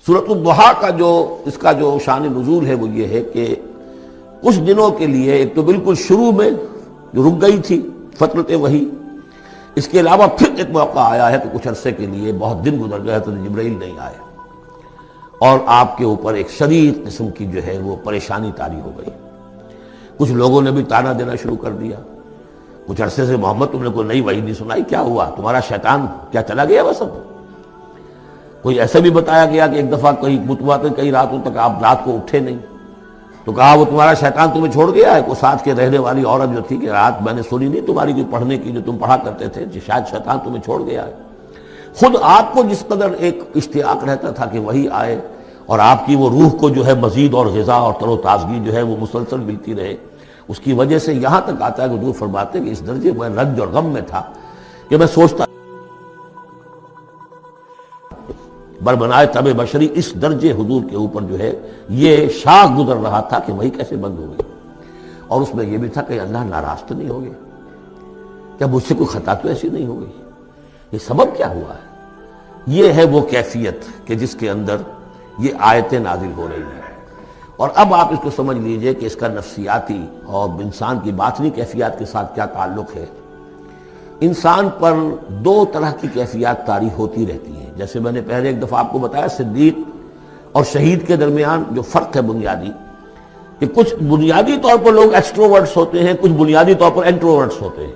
سورۃ الضحیٰ کا اس کا جو شان نزول ہے وہ یہ ہے کہ کچھ دنوں کے لیے، ایک تو بالکل شروع میں جو رک گئی تھی فترت وحی، اس کے علاوہ پھر ایک موقع آیا ہے کہ کچھ عرصے کے لیے بہت دن گزر گئے تو جبرائیل نہیں آیا، اور آپ کے اوپر ایک شدید قسم کی جو ہے وہ پریشانی طاری ہو گئی۔ کچھ لوگوں نے بھی طعنہ دینا شروع کر دیا، کچھ عرصے سے محمد تم نے کوئی نئی وحی نہیں سنائی، کیا ہوا تمہارا شیطان کیا چلا گیا بس اب؟ کوئی ایسا بھی بتایا گیا کہ ایک دفعہ کئی راتوں تک آپ رات کو اٹھے نہیں، تو کہا وہ تمہارا شیطان تمہیں چھوڑ گیا ہے۔ کوئی ساتھ کے رہنے والی عورت جو تھی کہ رات میں نے سنی نہیں تمہاری کوئی پڑھنے کی جو تم پڑھا کرتے تھے، شاید شیطان تمہیں چھوڑ گیا ہے۔ خود آپ کو جس قدر ایک اشتیاق رہتا تھا کہ وہی آئے اور آپ کی وہ روح کو جو ہے مزید اور غذا اور تر و تازگی جو ہے وہ مسلسل ملتی رہے، اس کی وجہ سے یہاں تک آتا ہے کہ حضور فرماتے کہ اس درجے میں رنج اور غم میں تھا کہ میں سوچتا بربنائے طب بشری، اس درجے حضور کے اوپر جو ہے یہ شاخ گزر رہا تھا کہ وہی کیسے بند ہو گئی، اور اس میں یہ بھی تھا کہ اللہ ناراض تو نہیں ہو گیا، کیا مجھ سے کوئی خطا تو ایسی نہیں ہو گئی، یہ سبب کیا ہوا ہے؟ یہ ہے وہ کیفیت کہ جس کے اندر یہ آیتیں نازل ہو رہی ہیں۔ اور اب آپ اس کو سمجھ لیجئے کہ اس کا نفسیاتی اور انسان کی باطنی کیفیات کے ساتھ کیا تعلق ہے۔ انسان پر دو طرح کی کیفیات طاری ہوتی رہتی ہیں، جیسے میں نے پہلے ایک دفعہ آپ کو بتایا صدیق اور شہید کے درمیان جو فرق ہے بنیادی، کہ کچھ بنیادی طور پر لوگ ایکسٹروورٹس ہوتے ہیں، کچھ بنیادی طور پر انٹروورٹس ہوتے ہیں۔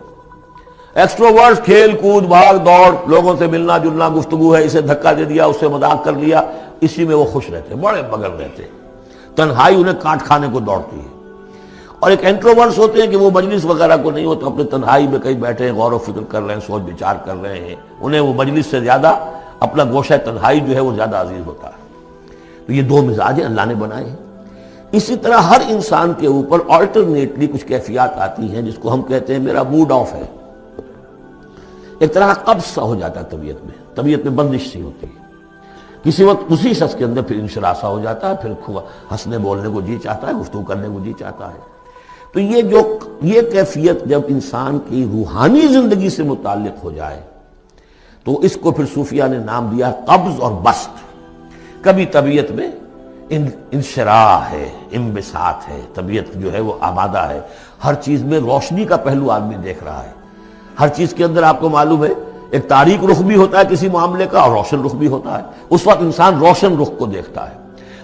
ایکسٹروورٹس کھیل کود بھاگ دوڑ، لوگوں سے ملنا جلنا، گفتگو ہے، اسے دھکا دے دیا، اس سے مذاق کر لیا، اسی میں وہ خوش رہتے ہیں، بڑے مگن رہتے ہیں، تنہائی انہیں کاٹ کھانے کو دوڑتی ہے۔ اور ایک انٹروورٹس ہوتے ہیں کہ وہ مجلس وغیرہ کو نہیں ہوتا، اپنے تنہائی میں کہیں بیٹھے ہیں، غور و فکر کر رہے ہیں، سوچ بچار کر رہے ہیں، انہیں وہ مجلس سے زیادہ اپنا گوشہ تنہائی جو ہے وہ زیادہ عزیز ہوتا ہے۔ تو یہ دو مزاج اللہ نے بنائے ہیں۔ اسی طرح ہر انسان کے اوپر آلٹرنیٹلی کچھ کیفیات آتی ہیں جس کو ہم کہتے ہیں میرا موڈ آف ہے، ایک طرح کا قبض سا ہو جاتا ہے طبیعت میں بندش سی ہوتی ہے، کسی وقت اسی شخص کے اندر پھر انشراح سا ہو جاتا ہے، پھر ہنسنے بولنے کو جی چاہتا ہے، گفتگو کرنے کو جی چاہتا ہے۔ تو یہ کیفیت جب انسان کی روحانی زندگی سے متعلق ہو جائے تو اس کو پھر صوفیہ نے نام دیا قبض اور بسط۔ کبھی طبیعت میں انشراح ہے، انبساط ہے، طبیعت جو ہے وہ آمادہ ہے، ہر چیز میں روشنی کا پہلو آدمی دیکھ رہا ہے، ہر چیز کے اندر آپ کو معلوم ہے ایک تاریک رخ بھی ہوتا ہے کسی معاملے کا اور روشن رخ بھی ہوتا ہے، اس وقت انسان روشن رخ کو دیکھتا ہے۔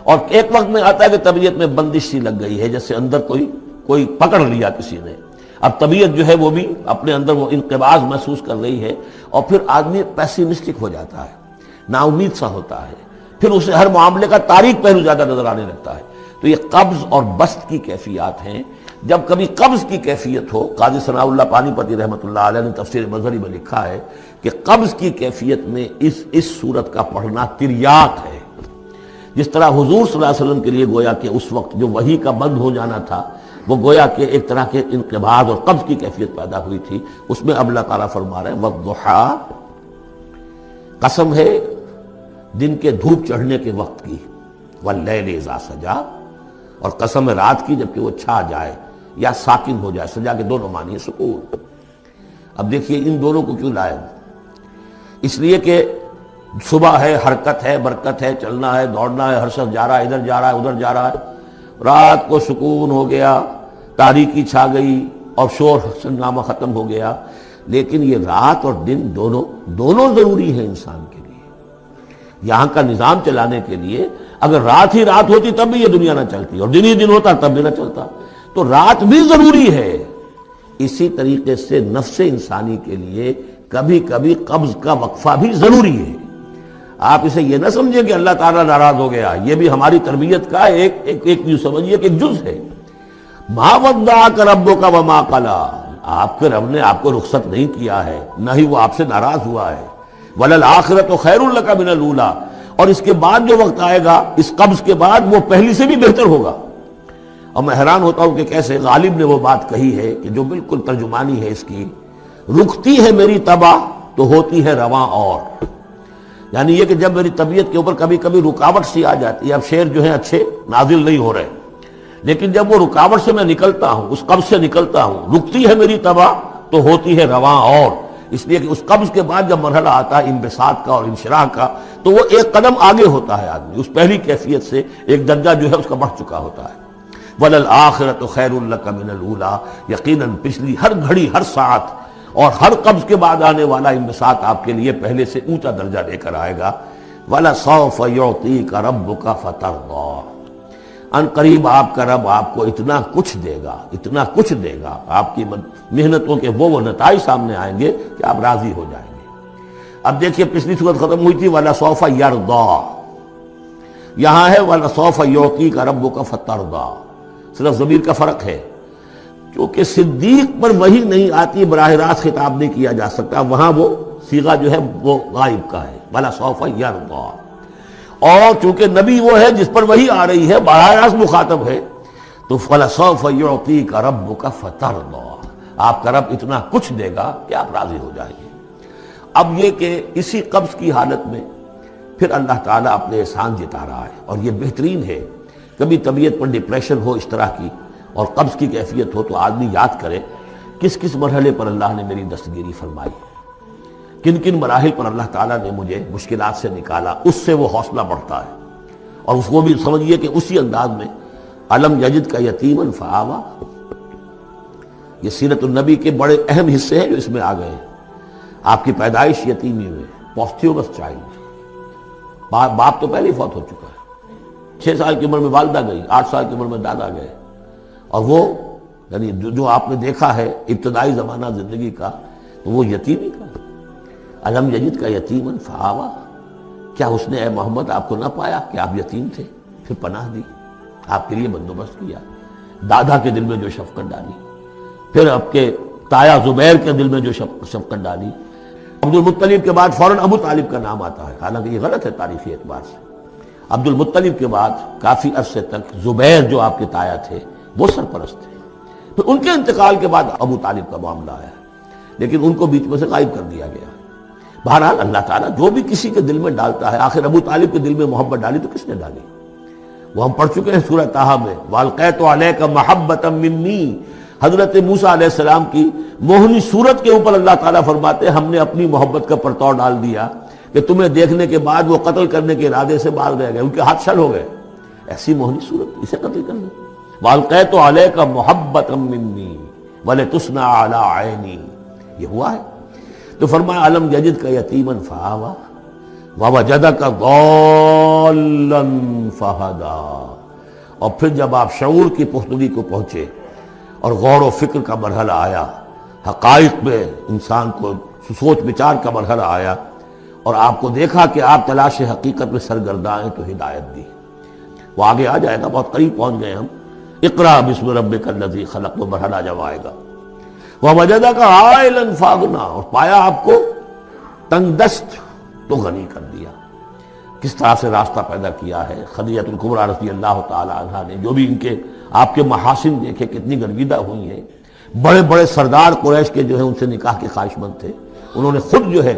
اور ایک وقت میں آتا ہے کہ طبیعت میں بندش سی لگ گئی ہے، جیسے اندر کوئی پکڑ لیا کسی نے، اب طبیعت جو ہے وہ بھی اپنے اندر وہ انقباض محسوس کر رہی ہے، اور پھر آدمی پیسیمسٹک ہو جاتا ہے، نا امید سا ہوتا ہے، پھر اسے ہر معاملے کا تاریک پہلو زیادہ نظر آنے لگتا ہے۔ تو یہ قبض اور بسط کی کیفیات ہیں۔ جب کبھی قبض کی کیفیت ہو، قاضی ثناء اللہ پانی پتی رحمۃ اللہ علیہ نے تفسیر مظہری میں لکھا ہے کہ قبض کی کیفیت میں اس صورت کا پڑھنا تریاق ہے، جس طرح حضور صلی اللہ علیہ وسلم کے لیے گویا کہ اس وقت جو وحی کا بند ہو جانا تھا وہ گویا کہ ایک طرح کے انقباض اور قبض کی کیفیت پیدا ہوئی تھی، اس میں اب اللہ تعالیٰ فرما رہے ہیں والضحیٰ، قسم ہے دن کے دھوپ چڑھنے کے وقت کی، واللیل اذا سجا، اور قسم ہے رات کی جبکہ وہ چھا جائے یا ساکن ہو جائے، سجا کے دونوں معنی ہے سکون۔ اب دیکھیے ان دونوں کو کیوں لائے، اس لیے کہ صبح ہے، حرکت ہے، برکت ہے، چلنا ہے، دوڑنا ہے، ہر شخص جا رہا ہے، ادھر جا رہا ہے، ادھر جا رہا ہے، رات کو سکون ہو گیا، تاریکی چھا گئی اور شور ہنگامہ ختم ہو گیا۔ لیکن یہ رات اور دن دونوں ضروری ہیں انسان کے لیے، یہاں کا نظام چلانے کے لیے۔ اگر رات ہی رات ہوتی تب بھی یہ دنیا نہ چلتی، اور دن ہی دن ہوتا تب بھی نہ چلتا، تو رات بھی ضروری ہے۔ اسی طریقے سے نفس انسانی کے لیے کبھی کبھی قبض کا وقفہ بھی ضروری ہے۔ آپ اسے یہ نہ سمجھیں کہ اللہ تعالیٰ ناراض ہو گیا، یہ بھی ہماری تربیت کا ایک یوں سمجھیے کہ ایک جز ہے۔ ما ودعک ربک وما قلی، آپ کے رب نے آپ کو رخصت نہیں کیا ہے، نہ ہی وہ آپ سے ناراض ہوا ہے۔ وللآخرۃ خیر لک من الاولی، اور اس کے بعد جو وقت آئے گا اس قبض کے بعد وہ پہلی سے بھی بہتر ہوگا۔ اور میں حیران ہوتا ہوں کہ کیسے غالب نے وہ بات کہی ہے کہ جو بالکل ترجمانی ہے اس کی، رکتی ہے میری طبع تو ہوتی ہے رواں اور، یعنی یہ کہ جب میری طبیعت کے اوپر کبھی کبھی رکاوٹ سی آ جاتی ہے، اب شعر جو ہیں اچھے نازل نہیں ہو رہے، لیکن جب وہ رکاوٹ سے میں نکلتا ہوں، اس قبض سے نکلتا ہوں، رکتی ہے میری طبع تو ہوتی ہے رواں اور، اس لیے کہ اس قبض کے بعد جب مرحلہ آتا ہے انبساط کا اور انشراح کا تو وہ ایک قدم آگے ہوتا ہے آدمی، اس پہلی کیفیت سے ایک درجہ جو ہے اس کا بڑھ چکا ہوتا ہے۔ وَلَلْآخِرَةُ خَيْرٌ لَكَ مِنَ الْأُولَىٰ، یقیناً پچھلی ہر گھڑی، ہر ساعت اور ہر قبض کے بعد آنے والا انبساط آپ کے لیے پہلے سے اونچا درجہ لے کر آئے گا۔ وَلَسَوْفَ يُعْطِيكَ رَبُّكَ فَتَرْضَىٰ، ان قریب آپ کا رب آپ کو اتنا کچھ دے گا، اتنا کچھ دے گا، آپ کی محنتوں کے وہ نتائج سامنے آئیں گے کہ آپ راضی ہو جائیں گے۔ اب دیکھیے پچھلی صورت ختم ہوئی تھی وَلَسَوْفَ يَرْضَىٰ، یہاں ہے وَلَسَوْفَ يُعْطِيكَ رَبُّكَ فَتَرْضَىٰ، صرف ضمیر کا فرق ہے، کیونکہ صدیق پر وحی نہیں آتی، براہ راست خطاب نہیں کیا جا سکتا، وہاں وہ صیغہ جو ہے وہ غائب کا ہے، وَلَسَوْفَ يَرْضَىٰ۔ اور چونکہ نبی وہ ہے جس پر وحی آ رہی ہے، براہ راست مخاطب ہے، تو وَلَسَوْفَ يُعْطِيكَ رَبُّكَ فَتَرْضَىٰ، آپ کا رب اتنا کچھ دے گا کہ آپ راضی ہو جائیں گے۔ اب یہ کہ اسی قبض کی حالت میں پھر اللہ تعالیٰ اپنے احسان جتا رہا ہے، اور یہ بہترین ہے۔ کبھی طبیعت پر ڈپریشن ہو اس طرح کی اور قبض کی کیفیت ہو تو آدمی یاد کرے کس کس مرحلے پر اللہ نے میری دستگیری فرمائی، کن کن مراحل پر اللہ تعالیٰ نے مجھے مشکلات سے نکالا، اس سے وہ حوصلہ بڑھتا ہے۔ اور اس کو بھی سمجھیے کہ اسی انداز میں الم یجد کا یتیما فآویٰ، یہ سیرت النبی کے بڑے اہم حصے ہیں جو اس میں آ گئے ہیں۔ آپ کی پیدائش یتیمی میں، پوسٹیومس چائلڈ، باپ تو پہلے ہی فوت ہو چکا ہے، 6 سال کی عمر میں والدہ گئی، 8 سال کی عمر میں دادا گئے، اور وہ یعنی جو آپ نے دیکھا ہے ابتدائی زمانہ زندگی کا تو وہ یتیمی کا۔ الم یجد کا یتیما فآویٰ، کیا اس نے اے محمد آپ کو نہ پایا کہ آپ یتیم تھے، پھر پناہ دی، آپ کے لیے بندوبست کیا، دادا کے دل میں جو شفقت ڈالی، پھر آپ کے تایا زبیر کے دل میں جو شفقت ڈالی۔ عبد المطلب کے بعد فوراً ابو طالب کا نام آتا ہے، حالانکہ یہ غلط ہے تاریخی اعتبار سے۔ عبد المطلب کے بعد کافی عرصے تک زبیر جو آپ کے تایا تھے وہ سرپرست تھے، پھر ان کے انتقال کے بعد ابو طالب کا معاملہ آیا، لیکن ان کو بیچ میں سے غائب کر دیا گیا۔ بہرحال اللہ تعالیٰ جو بھی کسی کے دل میں ڈالتا ہے، آخر ابو طالب کے دل میں محبت ڈالی تو کس نے ڈالی؟ وہ ہم پڑھ چکے ہیں سورہ طٰہٰ میں، وَأَلْقَيْتُ عَلَيْكَ مَحَبَّةً مِّنِّي، حضرت موسیٰ علیہ السلام کی موہنی صورت کے اوپر اللہ تعالیٰ فرماتے ہیں ہم نے اپنی محبت کا پرتو ڈال دیا کہ تمہیں دیکھنے کے بعد وہ قتل کرنے کے ارادے سے باز رہ گئے، ان کے ہاتھ چھل ہو گئے، ایسی موہنی صورت، اسے قتل کر لیں۔ وَأَلْقَيْتُ عَلَيْكَ مَحَبَّةً مِّنِّي وَلِتُصْنَعَ عَلَىٰ عَيْنِي، یہ ہوا ہے۔ تو فرمایا الم یجد کا یتیما فآویٰ ووجدک ضالا فہدیٰ، اور پھر جب آپ شعور کی پختگی کو پہنچے اور غور و فکر کا مرحلہ آیا، حقائق میں انسان کو سوچ بچار کا مرحلہ آیا، اور آپ کو دیکھا کہ آپ تلاش حقیقت میں سرگرداں ہیں، تو ہدایت دی۔ وہ آگے آ جائے گا، بہت قریب پہنچ گئے ہم، اقرأ بسم ربک الذی خلق، وہ مرحلہ جب آئے گا۔ وَوَجَدَكَ عَائِلًا فَأَغْنَىٰ، اور پایا آپ کو تنگ دست تو غنی کر دیا۔ کس طرح سے راستہ پیدا کیا ہے خدیجہ الکبریٰ رضی اللہ تعالی عنہا نے، جو بھی ان کے آپ کے محاسن دیکھے کتنی گرویدہ ہوئی ہیں۔ بڑے بڑے سردار قریش کے جو ہے ان سے نکاح کے خواہش مند تھے، انہوں نے خود جو ہے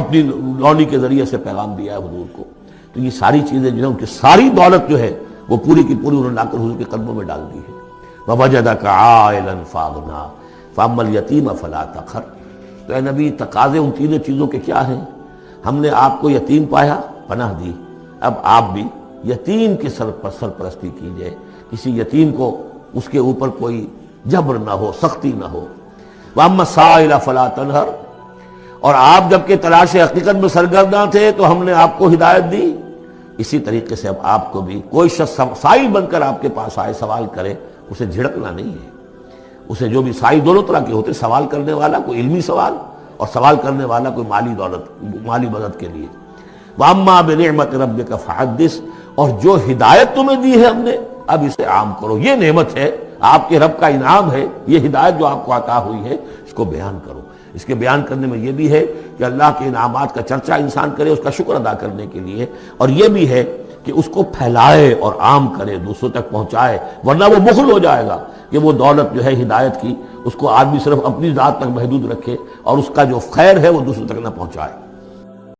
اپنی لونی کے ذریعے سے پیغام دیا ہے حضور کو۔ تو یہ ساری چیزیں جو ہے ان کی ساری دولت جو ہے وہ پوری کی پوری انہوں نے لا کر حضور کے قدموں میں ڈال دی ہے۔ وَوَجَدَكَ عَائِلًا فَأَغْنَىٰ فَأَمَّا الْيَتِيمَ فَلَا تَقْهَرْ، تو اے نبی تقاضے ان تینوں چیزوں کے کیا ہیں؟ ہم نے آپ کو یتیم پایا، پناہ دی، اب آپ بھی یتیم کی سرپرستی کیجئے، کسی یتیم کو اس کے اوپر کوئی جبر نہ ہو، سختی نہ ہو۔ وَأَمَّا السَّائِلَ فَلَا تَنْهَرْ، اور آپ جب کہ تلاش حقیقت میں سرگرداں تھے تو ہم نے آپ کو ہدایت دی، اسی طریقے سے اب آپ کو بھی کوئی شخص سائل بن کر آپ کے پاس آئے، سوال کرے، اسے جھڑکنا نہیں ہے۔ اسے جو بھی سائل دونوں طرح کے ہوتے، سوال کرنے والا کوئی علمی سوال، اور سوال کرنے والا کوئی مالی دولت، مالی مدد کے لیے۔ وَأَمَّا بِنِعْمَةِ رَبِّكَ فَحَدِّثْ، اور جو ہدایت تمہیں دی ہے ہم نے اب اسے عام کرو، یہ نعمت ہے، آپ کے رب کا انعام ہے، یہ ہدایت جو آپ کو عطا ہوئی ہے اس کو بیان کرو۔ اس کے بیان کرنے میں یہ بھی ہے کہ اللہ کے انعامات کا چرچا انسان کرے اس کا شکر ادا کرنے کے لیے، اور یہ بھی ہے کہ اس کو پھیلائے اور عام کرے، دوسروں تک پہنچائے، ورنہ وہ بخل ہو جائے گا کہ وہ دولت جو ہے ہدایت کی اس کو آدمی صرف اپنی ذات تک محدود رکھے اور اس کا جو خیر ہے وہ دوسروں تک نہ پہنچائے۔